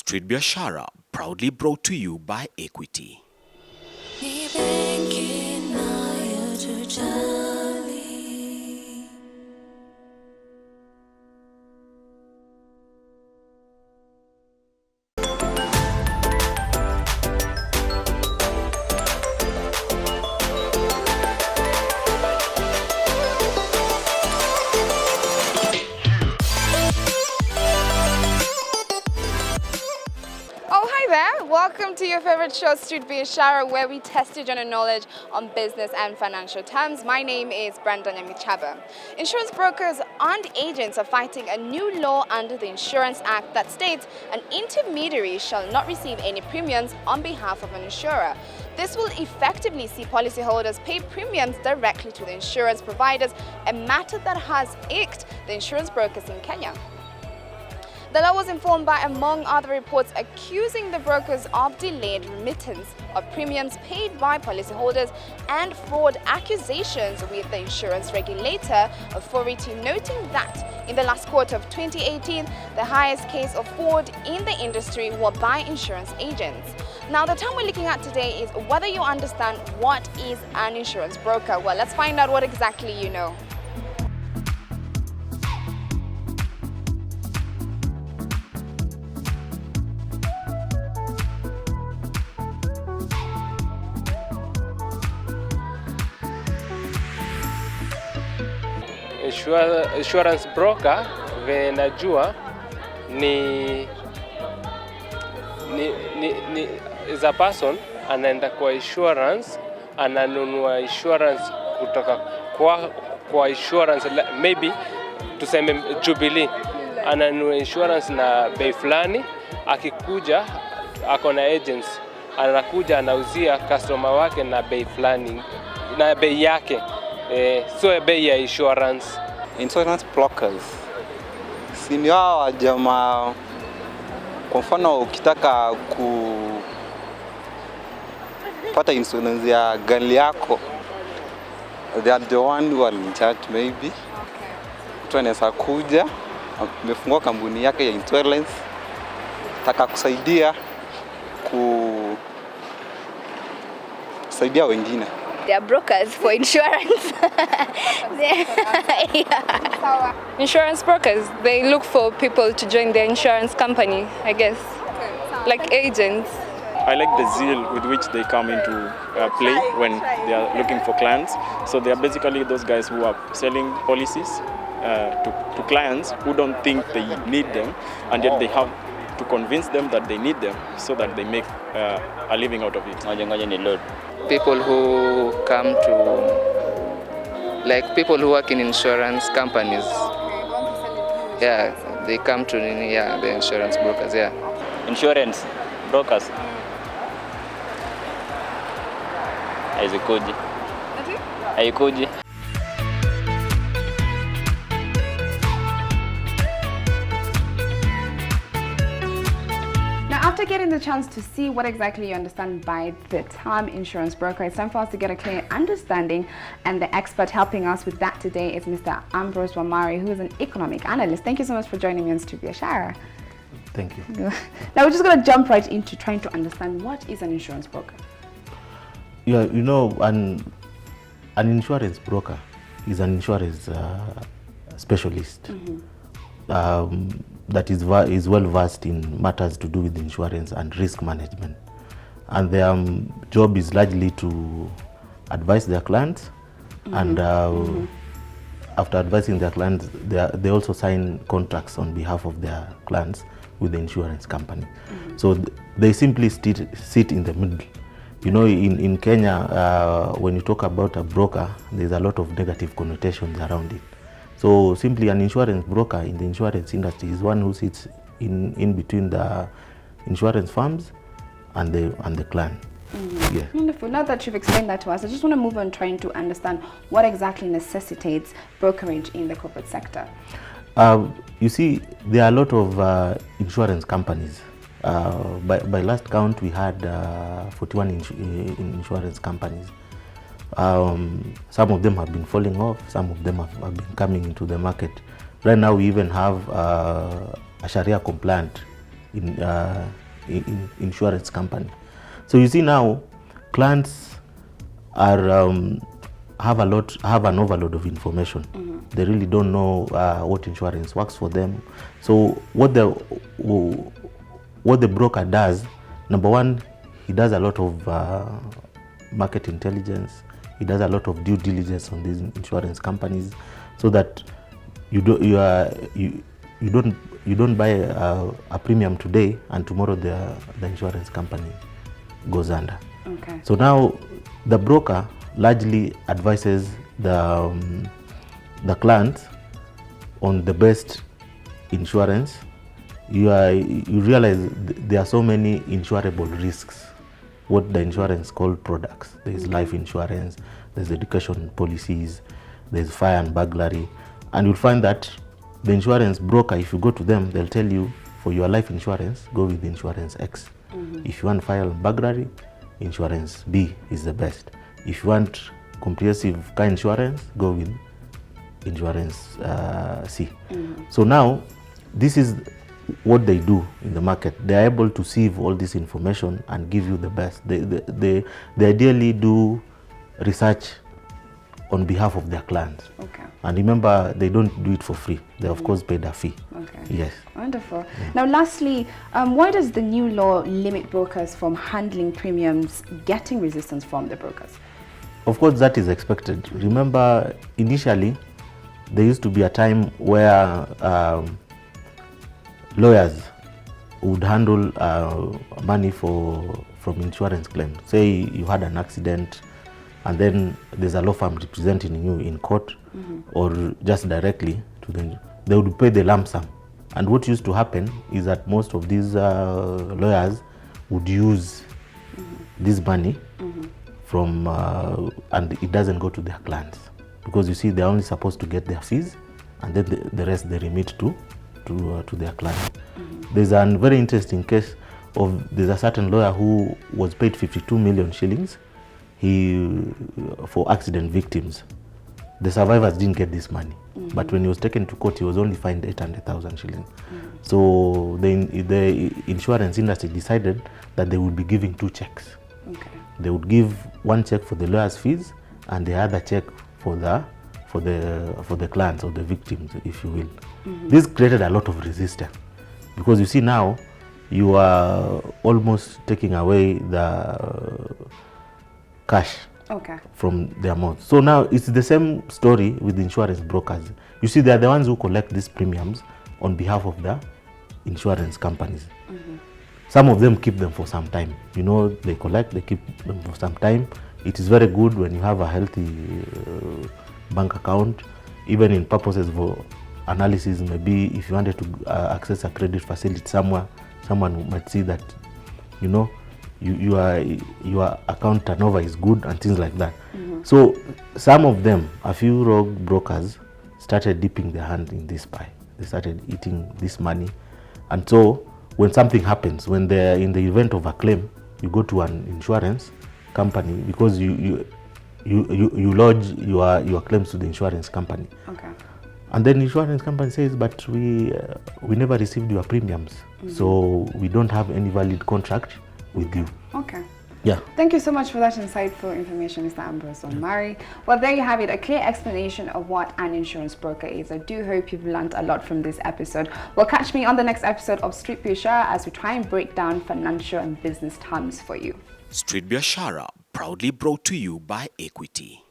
Street Biashara, proudly brought to you by Equity. Welcome to your favorite show, Street Biashara, where we test your general knowledge on business and financial terms. My name is Brandon Yamichaba. Insurance brokers and agents are fighting a new law under the Insurance Act that states an intermediary shall not receive any premiums on behalf of an insurer. This will effectively see policyholders pay premiums directly to the insurance providers, a matter that has irked the insurance brokers in Kenya. The law was informed by, among other reports, accusing the brokers of delayed remittance of premiums paid by policyholders and fraud accusations, with the insurance regulator authority noting that in the last quarter of 2018, the highest case of fraud in the industry were by insurance agents. Now, the term we're looking at today is whether you understand what is an insurance broker. Well, let's find out what exactly you know. Insurance broker vile najua ni is a person anaenda kwa insurance, ananunua insurance kutoka kwa insurance, maybe tuseme Jubilee, ananunua insurance na bei fulani, akikuja ako na agents, anakuja anauzia customer wake na bei fulani, na bei yake, so bei ya insurance. Insurance brokers si hawa jamaa, kwa mfano ukitaka kupata insurance ya gari yako, they are the one who are in charge maybe. Mtu anaweza kuja, amefungua kampuni yake ya insurance, taka kusaidia wengine. They are brokers for insurance. Yeah. Insurance brokers, they look for people to join their insurance company, I guess, like agents. I like the zeal with which they come into play when they are looking for clients. So they are basically those guys who are selling policies to clients who don't think they need them, and yet they have to convince them that they need them so that they make a living out of it. People who come to, like people who work in insurance companies. Yeah, they come to the insurance brokers, yeah. Insurance brokers. Haikuji. After getting the chance to see what exactly you understand by the term insurance broker, it's time for us to get a clear understanding, and the expert helping us with that today is Mr. Ambrose Wamari, who is an economic analyst. Thank you so much for joining me on Street Biashara. Thank you. Now we're just going to jump right into trying to understand what is an insurance broker. Yeah, you know, an insurance broker is an insurance specialist. Mm-hmm. That is well versed in matters to do with insurance and risk management, and their job is largely to advise their clients. Mm-hmm. And after advising their clients, they also sign contracts on behalf of their clients with the insurance company. Mm-hmm. So they simply sit in the middle. You know, in Kenya, when you talk about a broker, there's a lot of negative connotations around it. So simply an insurance broker in the insurance industry is one who sits in between the insurance firms and the client. Mm-hmm. Yeah. Wonderful. Now that you've explained that to us, I just want to move on trying to understand what exactly necessitates brokerage in the corporate sector. You see, there are a lot of insurance companies. By last count, we had 41 insurance companies. Some of them have been falling off, some of them have been coming into the market. Right now we even have a Sharia compliant insurance company. So you see now, clients are have an overload of information. They really don't know what insurance works for them. So what the broker does, number one, he does a lot of market intelligence. He does a lot of due diligence on these insurance companies, so that you don't buy a premium today and tomorrow the insurance company goes under. Okay. So now the broker largely advises the client on the best insurance. You realize there are so many insurable risks, what the insurance called products. There's life insurance, there's education policies, there's fire and burglary, and you'll find that the insurance broker, if you go to them, they'll tell you for your life insurance, go with insurance X. If you want fire and burglary, insurance B is the best. If you want comprehensive car insurance, go with insurance C. So now, this is what they do in the market. They are able to sieve all this information and give you the best. They ideally do research on behalf of their clients. Okay. And remember, they don't do it for free. They of course paid a fee. Okay. Yes. Wonderful. Now, lastly, why does the new law limit brokers from handling premiums, getting resistance from the brokers? Of course, that is expected. Remember, initially, there used to be a time where lawyers would handle money from insurance claims. Say you had an accident, and then there's a law firm representing you in court, or just directly to them. They would pay the lump sum. And what used to happen is that most of these lawyers would use this money from, and it doesn't go to their clients, because you see, they're only supposed to get their fees, and then the rest they remit to their clients. There's a very interesting case there's a certain lawyer who was paid 52 million shillings for accident victims. The survivors didn't get this money, but when he was taken to court, he was only fined 800,000 shillings. So the insurance industry decided that they would be giving two checks. Okay. They would give one check for the lawyer's fees and the other check for the clients or the victims, if you will. This created a lot of resistance, because you see now you are almost taking away the cash from their mouth. So now it's the same story with the insurance brokers. You see, they are the ones who collect these premiums on behalf of the insurance companies. Some of them keep them for some time. You know, they keep them for some time. It is very good when you have a healthy bank account, even in purposes for analysis. Maybe if you wanted to access a credit facility somewhere, someone might see that, you know, your account turnover is good and things like that. So some of them, a few rogue brokers, started dipping their hand in this pie. They started eating this money, and so when something happens, when they're in the event of a claim, you go to an insurance company, because you lodge your claims to the insurance company. Okay. And then the insurance company says, but we never received your premiums, so we don't have any valid contract with you. Okay. Yeah. Thank you so much for that insightful information, Mr. Ambrose Omari. Well, there you have it, a clear explanation of what an insurance broker is. I do hope you've learned a lot from this episode. Well, catch me on the next episode of Street Biashara as we try and break down financial and business terms for you. Street Biashara, proudly brought to you by Equity.